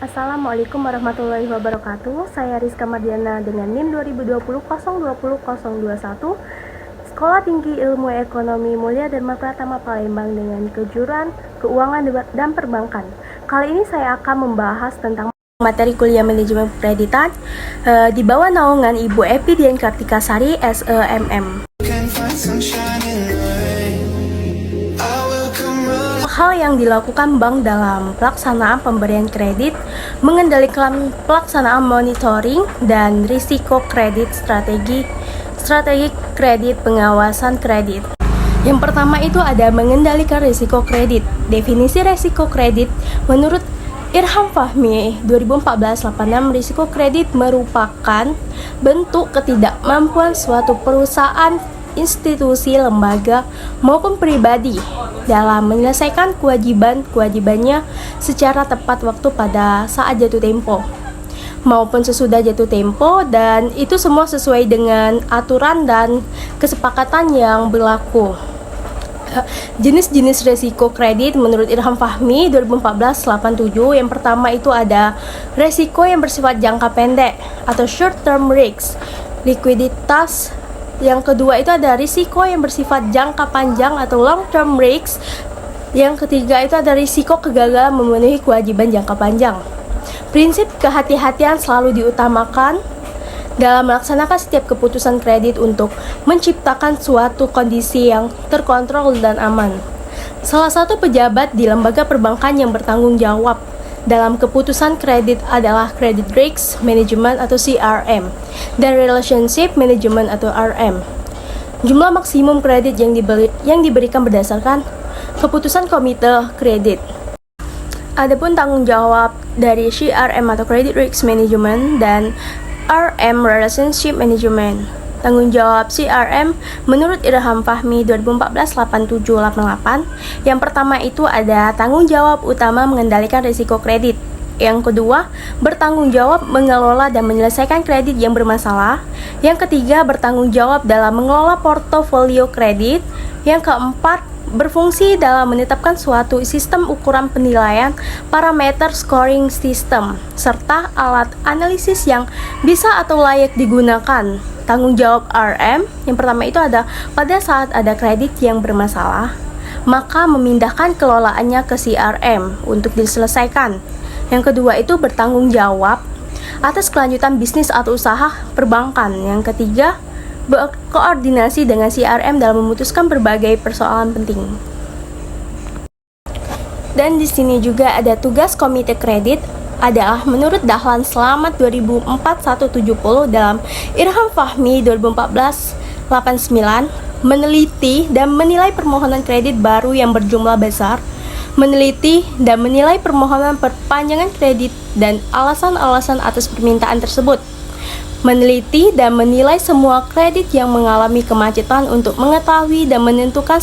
Assalamualaikum warahmatullahi wabarakatuh. Saya Rizka Mardiana dengan NIM 2020-020-021, Sekolah Tinggi Ilmu Ekonomi Mulia Dharma Pratama Palembang dengan kejuruan Keuangan dan Perbankan. Kali ini saya akan membahas tentang materi kuliah manajemen kreditan di bawah naungan Ibu Epi Dian Kartikasari SEMM. Hal yang dilakukan bank dalam pelaksanaan pemberian kredit, mengendalikan pelaksanaan monitoring dan risiko kredit, strategi kredit, pengawasan kredit. Yang pertama itu ada mengendalikan risiko kredit. Definisi risiko kredit menurut Irham Fahmi 2014-86, risiko kredit merupakan bentuk ketidakmampuan suatu perusahaan, institusi, lembaga, maupun pribadi dalam menyelesaikan kewajibannya secara tepat waktu pada saat jatuh tempo maupun sesudah jatuh tempo, dan itu semua sesuai dengan aturan dan kesepakatan yang berlaku. Jenis-jenis resiko kredit menurut Irham Fahmi 2014-87, yang pertama itu ada resiko yang bersifat jangka pendek atau short term risks, likuiditas. Yang kedua itu ada risiko yang bersifat jangka panjang atau long term risks. Yang ketiga itu ada risiko kegagalan memenuhi kewajiban jangka panjang. Prinsip kehati-hatian selalu diutamakan dalam melaksanakan setiap keputusan kredit untuk menciptakan suatu kondisi yang terkontrol dan aman. Salah satu pejabat di lembaga perbankan yang bertanggung jawab dalam keputusan kredit adalah Credit Risk Management atau CRM dan Relationship Management atau RM. Jumlah maksimum kredit yang diberikan berdasarkan keputusan komite kredit. Adapun tanggung jawab dari CRM atau Credit Risk Management dan RM Relationship Management. Tanggung jawab CRM menurut Irham Fahmi 2014-87-88, yang pertama itu ada tanggung jawab utama mengendalikan risiko kredit. Yang kedua, bertanggung jawab mengelola dan menyelesaikan kredit yang bermasalah. Yang ketiga, bertanggung jawab dalam mengelola portofolio kredit. Yang keempat, berfungsi dalam menetapkan suatu sistem ukuran penilaian, parameter scoring system, serta alat analisis yang bisa atau layak digunakan. Tanggung jawab RM, yang pertama itu ada pada saat ada kredit yang bermasalah, maka memindahkan kelolaannya ke CRM untuk diselesaikan. Yang kedua itu bertanggung jawab atas kelanjutan bisnis atau usaha perbankan. Yang ketiga, berkoordinasi dengan CRM dalam memutuskan berbagai persoalan penting. Dan di sini juga ada tugas komite kredit adalah menurut Dahlan Slamet 2004-170 dalam Irham Fahmi 2014-89, meneliti dan menilai permohonan kredit baru yang berjumlah besar, meneliti dan menilai permohonan perpanjangan kredit dan alasan-alasan atas permintaan tersebut, meneliti dan menilai semua kredit yang mengalami kemacetan untuk mengetahui dan menentukan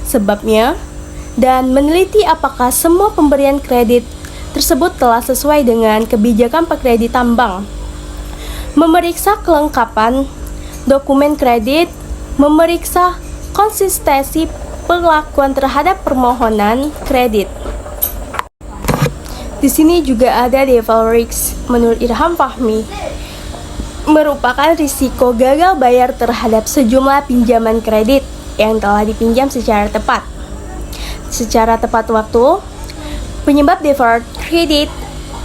sebabnya, dan meneliti apakah semua pemberian kredit tersebut telah sesuai dengan kebijakan pekreditan bank, memeriksa kelengkapan dokumen kredit, memeriksa konsistensi perlakuan terhadap permohonan kredit. Di sini juga ada default risk menurut Irham Fahmi, merupakan risiko gagal bayar terhadap sejumlah pinjaman kredit yang telah dipinjam secara tepat waktu. Penyebab default kredit,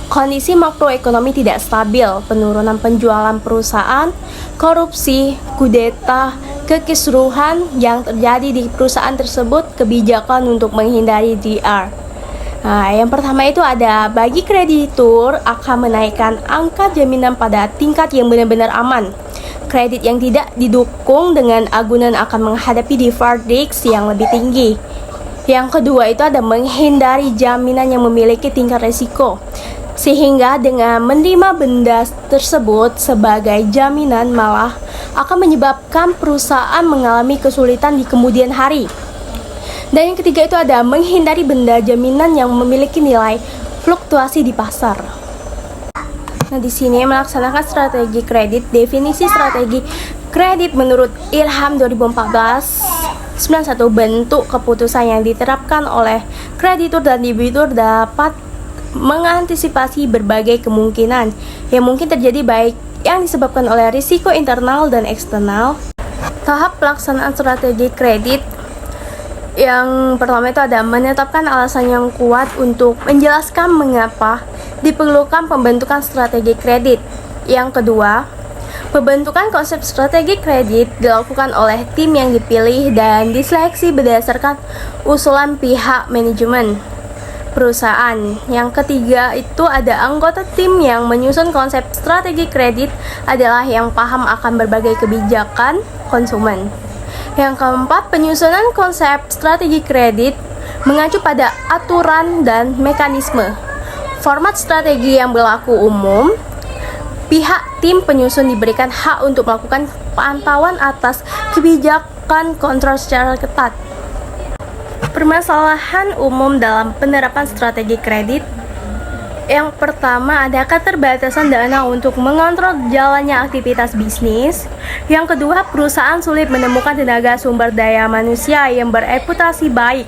kondisi makroekonomi tidak stabil, penurunan penjualan perusahaan, korupsi, kudeta, kekisruhan yang terjadi di perusahaan tersebut, kebijakan untuk menghindari DR. Nah, yang pertama itu ada bagi kreditur akan menaikkan angka jaminan pada tingkat yang benar-benar aman. Kredit yang tidak didukung dengan agunan akan menghadapi default risk yang lebih tinggi. Yang kedua itu ada menghindari jaminan yang memiliki tingkat resiko, sehingga dengan menerima benda tersebut sebagai jaminan malah akan menyebabkan perusahaan mengalami kesulitan di kemudian hari. Dan yang ketiga itu ada menghindari benda jaminan yang memiliki nilai fluktuasi di pasar. Nah, di sini melaksanakan strategi kredit. Definisi strategi Kredit menurut Irham 2014, 91 bentuk keputusan yang diterapkan oleh kreditur dan debitur dapat mengantisipasi berbagai kemungkinan yang mungkin terjadi, baik yang disebabkan oleh risiko internal dan eksternal. Tahap pelaksanaan strategi kredit yang pertama itu ada menetapkan alasan yang kuat untuk menjelaskan mengapa diperlukan pembentukan strategi kredit. Yang kedua, pembentukan konsep strategi kredit dilakukan oleh tim yang dipilih dan diseleksi berdasarkan usulan pihak manajemen perusahaan. Yang ketiga itu ada anggota tim yang menyusun konsep strategi kredit adalah yang paham akan berbagai kebijakan konsumen. Yang keempat, penyusunan konsep strategi kredit mengacu pada aturan dan mekanisme. Format strategi yang berlaku umum, pihak tim penyusun diberikan hak untuk melakukan pantauan atas kebijakan kontrol secara ketat. Permasalahan umum dalam penerapan strategi kredit. Yang pertama ada keterbatasan dana untuk mengontrol jalannya aktivitas bisnis. Yang kedua, perusahaan sulit menemukan tenaga sumber daya manusia yang bereputasi baik.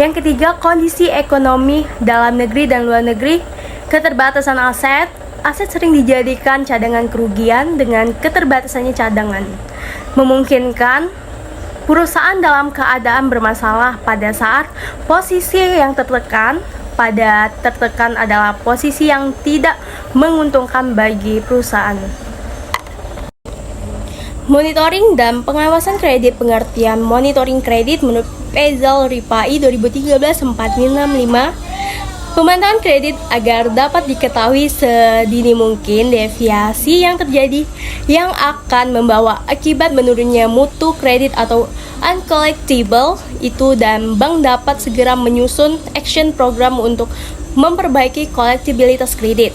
Yang ketiga, kondisi ekonomi dalam negeri dan luar negeri. Keterbatasan aset sering dijadikan cadangan kerugian dengan keterbatasannya cadangan, memungkinkan perusahaan dalam keadaan bermasalah pada saat posisi yang tertekan adalah posisi yang tidak menguntungkan bagi perusahaan. Monitoring dan pengawasan kredit. Pengertian monitoring kredit menurut Faisal Ripai 2013-465, pemantauan kredit agar dapat diketahui sedini mungkin deviasi yang terjadi yang akan membawa akibat menurunnya mutu kredit atau uncollectible itu, dan bank dapat segera menyusun action program untuk memperbaiki kolektibilitas kredit.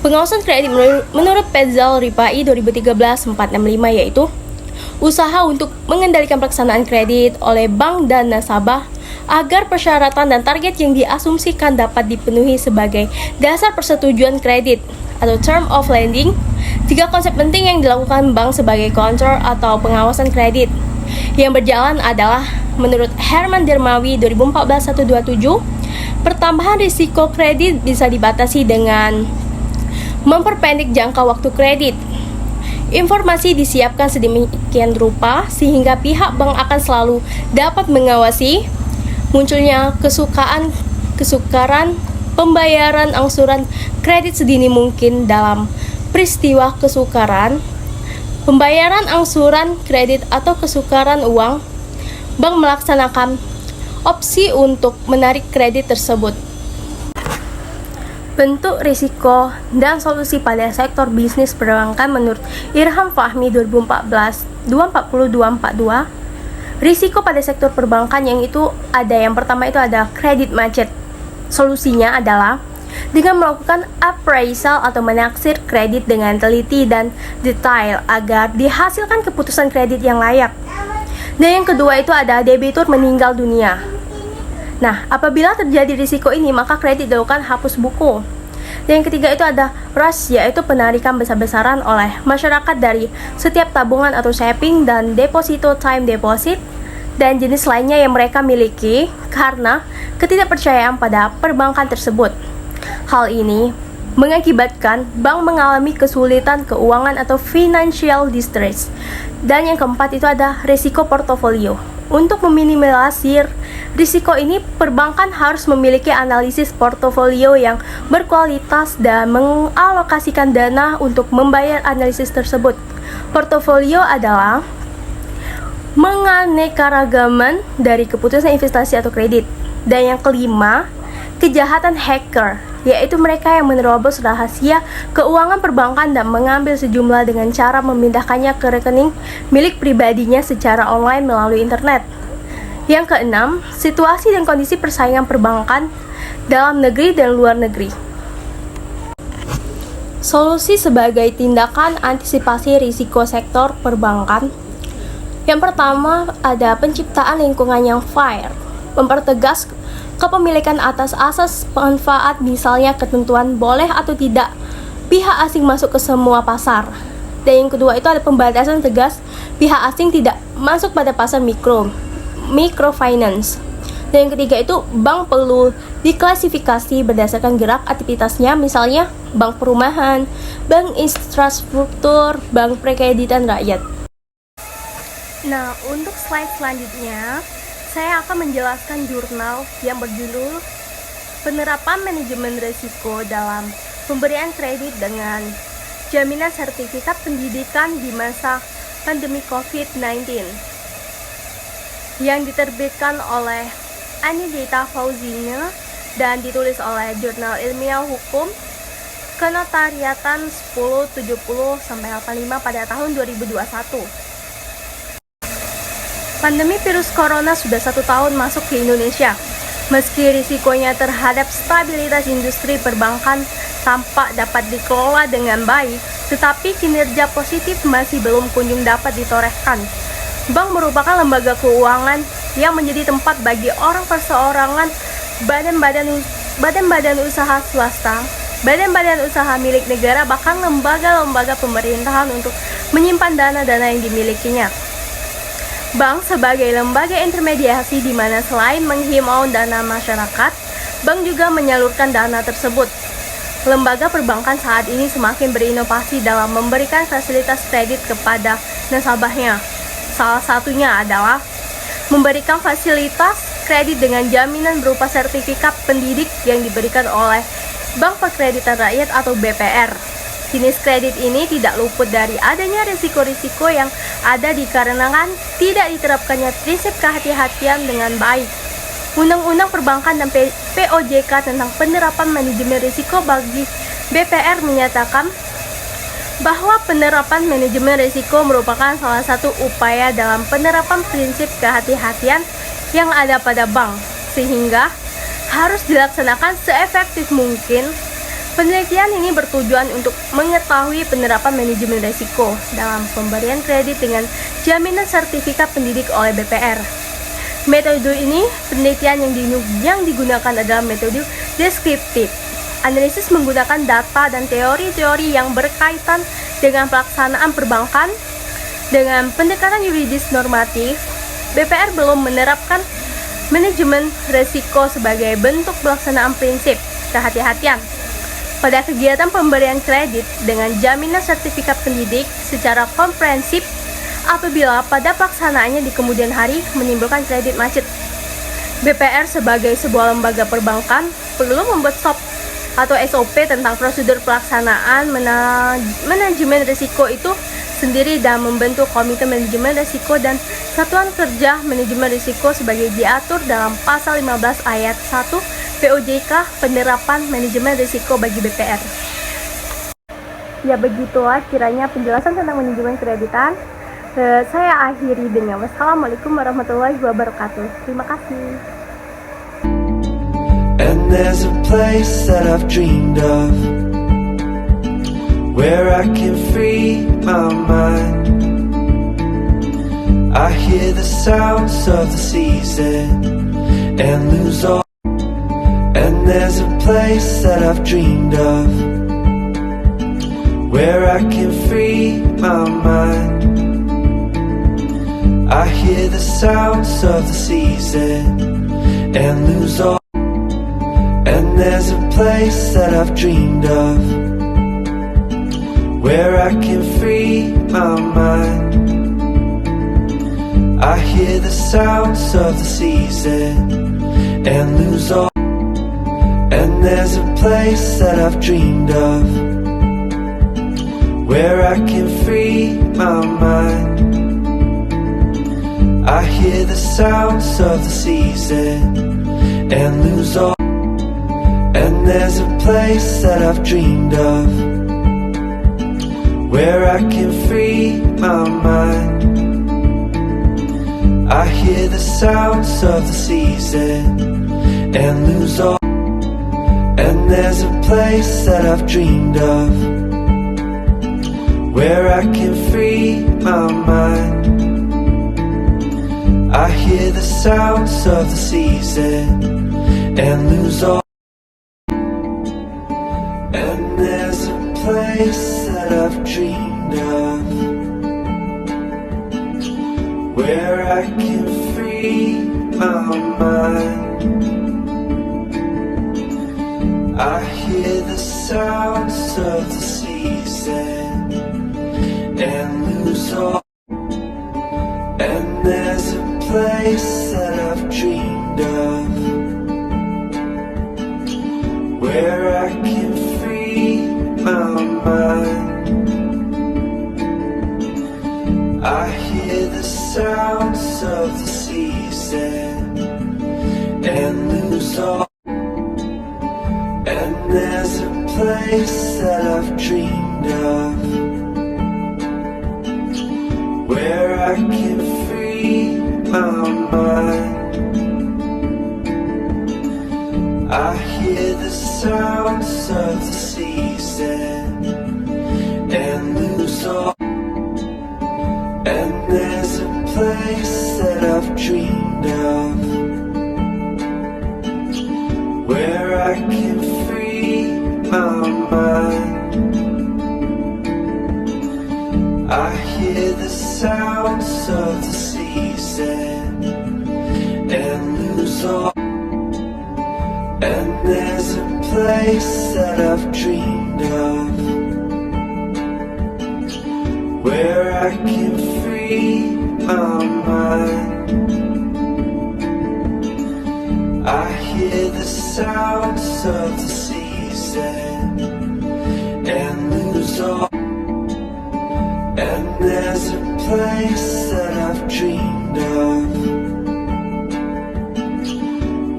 Pengawasan kredit menurut Faisal Ripai 2013-465 yaitu usaha untuk mengendalikan pelaksanaan kredit oleh bank dan nasabah agar persyaratan dan target yang diasumsikan dapat dipenuhi sebagai dasar persetujuan kredit atau term of lending. 3 konsep penting yang dilakukan bank sebagai kontrol atau pengawasan kredit yang berjalan adalah menurut Herman Dermawi 2014-127, pertambahan risiko kredit bisa dibatasi dengan memperpendek jangka waktu kredit. Informasi disiapkan sedemikian rupa sehingga pihak bank akan selalu dapat mengawasi munculnya kesukaran pembayaran angsuran kredit sedini mungkin. Dalam peristiwa kesukaran pembayaran angsuran kredit atau kesukaran uang, bank melaksanakan opsi untuk menarik kredit tersebut. Bentuk risiko dan solusi pada sektor bisnis perbankan menurut Irham Fahmi 2014-240-242. Risiko pada sektor perbankan yang itu ada, yang pertama itu ada kredit macet. Solusinya adalah dengan melakukan appraisal atau menaksir kredit dengan teliti dan detail agar dihasilkan keputusan kredit yang layak. Dan yang kedua itu ada debitur meninggal dunia. Nah, apabila terjadi risiko ini, maka kredit dilakukan hapus buku. Dan yang ketiga itu ada rush, yaitu penarikan besar-besaran oleh masyarakat dari setiap tabungan atau saving dan deposito time deposit dan jenis lainnya yang mereka miliki karena ketidakpercayaan pada perbankan tersebut. Hal ini mengakibatkan bank mengalami kesulitan keuangan atau financial distress. Dan yang keempat itu ada risiko portofolio. Untuk meminimalisir risiko ini, perbankan harus memiliki analisis portofolio yang berkualitas dan mengalokasikan dana untuk membayar analisis tersebut. Portofolio adalah menganekaragaman dari keputusan investasi atau kredit. Dan yang kelima, kejahatan hacker, yaitu mereka yang menerobos rahasia keuangan perbankan dan mengambil sejumlah dengan cara memindahkannya ke rekening milik pribadinya secara online melalui internet. Yang keenam, situasi dan kondisi persaingan perbankan dalam negeri dan luar negeri. Solusi sebagai tindakan antisipasi risiko sektor perbankan. Yang pertama ada penciptaan lingkungan yang fair, mempertegas kepemilikan atas asas manfaat, misalnya ketentuan boleh atau tidak pihak asing masuk ke semua pasar. Dan yang kedua itu ada pembatasan tegas pihak asing tidak masuk pada pasar microfinance. Dan yang ketiga itu bank perlu diklasifikasi berdasarkan gerak aktivitasnya, misalnya bank perumahan, bank infrastruktur, bank perkreditan rakyat. Nah, untuk slide selanjutnya, saya akan menjelaskan jurnal yang berjudul Penerapan Manajemen Risiko dalam Pemberian Kredit dengan Jaminan Sertifikat Pendidikan di Masa Pandemi COVID-19 yang diterbitkan oleh Anindita Fauzina dan ditulis oleh Jurnal Ilmiah Hukum Kenotariatan 1070-85 pada tahun 2021. Pandemi virus corona sudah 1 tahun masuk ke Indonesia. Meski risikonya terhadap stabilitas industri perbankan tampak dapat dikelola dengan baik, tetapi kinerja positif masih belum kunjung dapat ditorehkan. Bank merupakan lembaga keuangan yang menjadi tempat bagi orang perseorangan, badan-badan usaha swasta, badan-badan usaha milik negara, bahkan lembaga-lembaga pemerintahan untuk menyimpan dana-dana yang dimilikinya. Bank sebagai lembaga intermediasi di mana selain menghimpun dana masyarakat, bank juga menyalurkan dana tersebut. Lembaga perbankan saat ini semakin berinovasi dalam memberikan fasilitas kredit kepada nasabahnya. Salah satunya adalah memberikan fasilitas kredit dengan jaminan berupa sertifikat pendidik yang diberikan oleh Bank Perkreditan Rakyat atau BPR. Jenis kredit ini tidak luput dari adanya risiko-risiko yang ada dikarenakan tidak diterapkannya prinsip kehati-hatian dengan baik. Undang-Undang Perbankan dan POJK tentang penerapan manajemen risiko bagi BPR menyatakan bahwa penerapan manajemen risiko merupakan salah satu upaya dalam penerapan prinsip kehati-hatian yang ada pada bank, sehingga harus dilaksanakan seefektif mungkin. Penelitian ini bertujuan untuk mengetahui penerapan manajemen risiko dalam pemberian kredit dengan jaminan sertifikat pendidik oleh BPR. Metode ini, penelitian yang digunakan adalah metode deskriptif. Analisis menggunakan data dan teori-teori yang berkaitan dengan pelaksanaan perbankan. Dengan pendekatan yuridis normatif, BPR belum menerapkan manajemen risiko sebagai bentuk pelaksanaan prinsip kehati-hatian pada kegiatan pemberian kredit dengan jaminan sertifikat pendidik secara komprehensif apabila pada pelaksanaannya di kemudian hari menimbulkan kredit macet. BPR sebagai sebuah lembaga perbankan perlu membuat SOP tentang prosedur pelaksanaan manajemen risiko itu sendiri dan membentuk komite manajemen risiko dan satuan kerja manajemen risiko sebagai diatur dalam pasal 15 ayat 1 POJK penerapan manajemen risiko bagi BPR. Ya, begitulah kiranya penjelasan tentang manajemen kreditan. Saya akhiri dengan wassalamualaikum warahmatullahi wabarakatuh. Terima kasih. And there's a place that I've dreamed of, where I can free my mind. I hear the sounds of the season and lose all. And there's a place that I've dreamed of, where I can free my mind. I hear the sounds of the season and lose all. And there's a place that I've dreamed of, where I can free my mind. I hear the sounds of the season and lose all. And there's a place that I've dreamed of, where I can free my mind. I hear the sounds of the season and lose all. And there's a place that I've dreamed of, where I can free my mind. I hear the sounds of the season and lose all. And there's a place that I've dreamed of, where I can free my mind. I hear the sounds of the season and lose all. And there's a place that I've dreamed of, I can free my mind. I hear the sounds of the season and lose all. And there's a place that I've dreamed of where I can free my mind. I hear the sounds of the season and lose all. And there's a place that I've dreamed of where I can free my mind. I hear the sounds of the season and lose all. And there's a place that I've dreamed of where I can free my mind. I hear the sounds of the season and lose all. And there's a place that I've dreamed of where I can free my mind. I hear the sounds of the season and lose all. And there's a place that I've dreamed of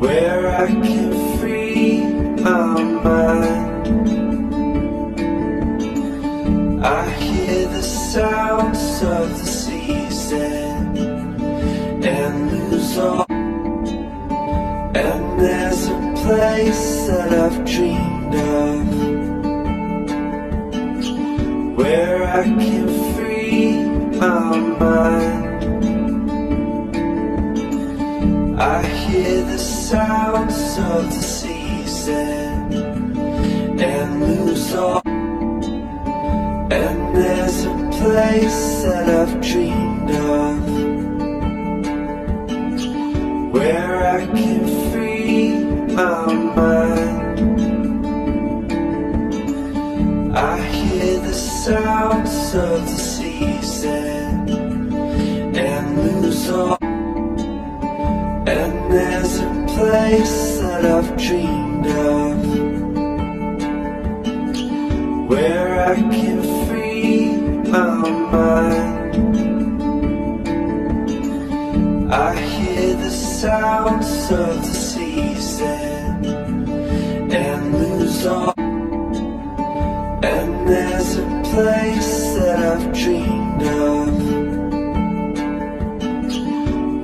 where I can free my mind. I hear the sounds of the season and lose all. And there's a place that I've dreamed of where I can free my mind. I hear the sounds of the season and lose all. And there's a place that I've dreamed of where I can free my mind. I hear the sounds of the season and lose all. And there's a place that I've dreamed of where I can free my mind. I hear the sounds of the season and lose all. And there's a place that I've dreamed of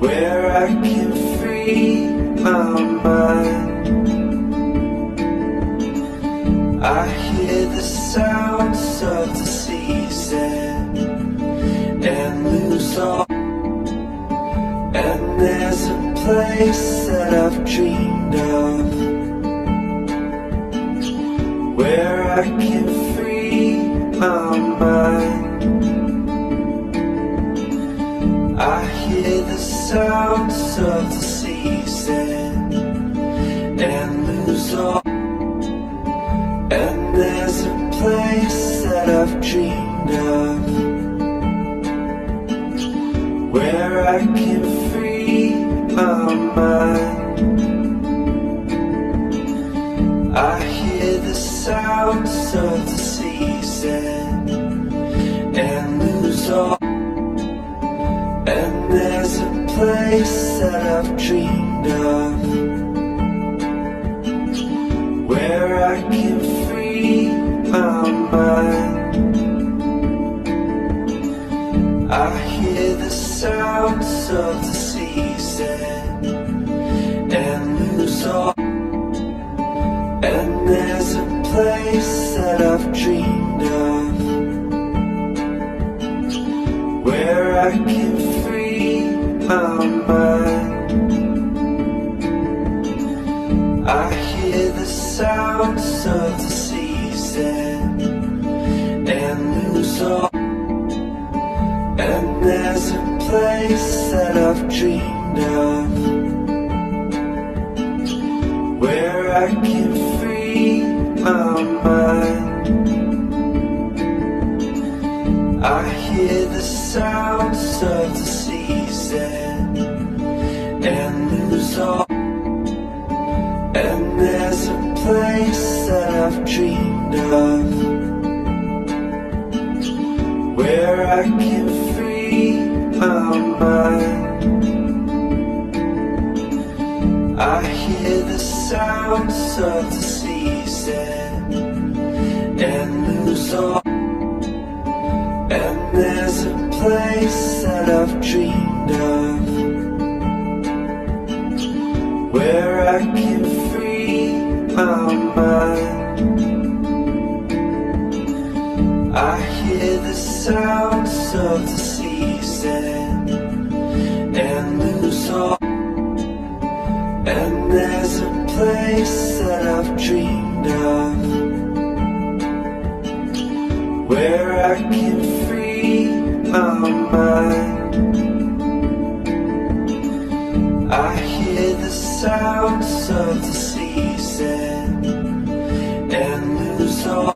where I can free my mind. I hear the sounds of the season and lose all. And there's a place that I've dreamed of where I can free my mind. I hear the sounds of the season and lose all. And there's a place that I've dreamed of where I can free my mind. I hear the sounds of the season and lose all. And there's a place that I've dreamed of where I can free my mind. I hear the sounds of the season and lose all. And there's a place that I've dreamed of where I can free my mind. I hear the sounds of the season and lose all. And there's a place that I've dreamed of, where I can free my mind. I hear the sounds of the season and lose all. And there's a place that I've dreamed of, where I can free my mind. I hear the sounds of the season and lose all. And there's a place that I've dreamed of, where I can free my mind. I hear the sounds of the season and lose all. And there's a place that I've dreamed of, where I can free my mind. I hear the sounds of the season and lose all.